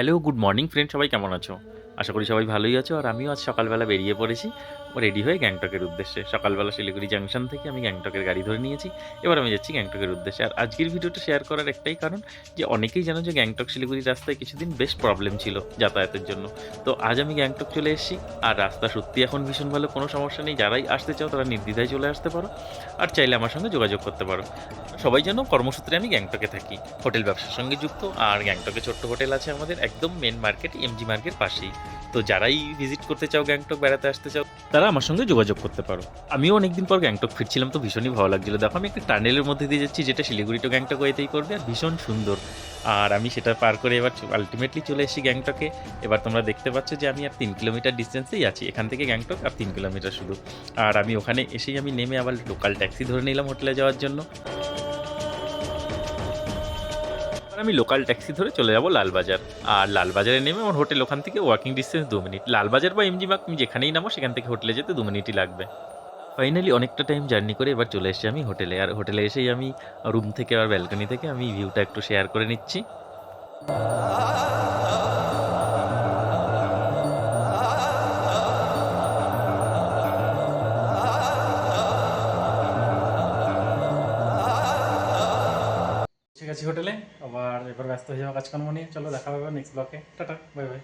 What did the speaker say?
Hello, good morning friend, সবাই কেমন আছো? আশা করি সবাই ভালোই আছো। আর আমিও আজ সকালবেলা বেরিয়ে পড়েছি রেডি হয়ে গ্যাংটকের উদ্দেশ্যে। সকালবেলা শিলিগুড়ি জাংশন থেকে আমি গ্যাংটকের গাড়ি ধরে নিয়েছি। এবার আমি যাচ্ছি গ্যাংটকের উদ্দেশ্যে। আর আজকের ভিডিওটা শেয়ার করার একটাই কারণ যে অনেকেই জানো যে গ্যাংটক শিলিগুড়ি রাস্তায় কিছুদিন বেশ প্রবলেম ছিল যাতায়াতের জন্য। তো আজ আমি গ্যাংটক চলে এসেছি। আর রাস্তা সত্যি এখন ভীষণ ভালো, কোনো সমস্যা নেই। যারাই আসতে চাও তারা নির্দ্বিধায় চলে আসতে পারো। আর চাইলে আমার সঙ্গে যোগাযোগ করতে পারো। সবাই জানো কর্মসূত্রে আমি গ্যাংটকে থাকি, হোটেল ব্যবসার সঙ্গে যুক্ত। আর গ্যাংটকে ছোট্ট হোটেল আছে আমাদের একদম মেন মার্কেট, এমজি মার্কেট পাশেই। তো যারাই ভিজিট করতে চাও, গ্যাংটক বেড়াতে আসতে চাও, তারা আমার সঙ্গে যোগাযোগ করতে পারো। আমিও অনেকদিন পর গ্যাংটক ফিরছিলাম, তো ভীষণই ভালো লাগছিল। দেখো আমি একটা টানেলের মধ্যে দিয়ে যাচ্ছি, যেটা শিলিগুড়ি টু গ্যাংটক ওয়েতেই করবে, আর ভীষণ সুন্দর। আর আমি সেটা পার করে এবার আলটিমেটলি চলে এসেছি গ্যাংটকে। এবার তোমরা দেখতে পাচ্ছ যে আমি আর 3 কিলোমিটার ডিস্টেন্সেই আছি এখান থেকে গ্যাংটক, আর 3 কিলোমিটার শুধু। আর আমি ওখানে এসেই আমি নেমে আবার লোকাল ট্যাক্সি ধরে নিলাম হোটেলে যাওয়ার জন্য। আমি লোকাল ট্যাক্সি ধরে চলে যাব লালবাজার। আর লালবাজারে নেমে আমার হোটেল ওখান থেকে ওয়াকিং ডিস্টেন্স 2 মিনিট। লালবাজার বা এমজি মার্গ তুমি যেখানেই নামো, সেখান থেকে হোটেলে যেতে 2 মিনিটই লাগবে। ফাইনালি অনেকটা টাইম জার্নি করে এবার চলে এসেছি আমি হোটেলে। আর হোটেলে এসেই আমি রুম থেকে আর ব্যালকনি থেকে আমি ভিউটা একটু শেয়ার করে নিচ্ছি। ঠিক আছে হোটেলে, আবার এবার ব্যস্ত হয়ে যাওয়া কাজকর্ম নিয়ে। চলো দেখা হবে নেক্সট ব্লকে। Tata, bye bye.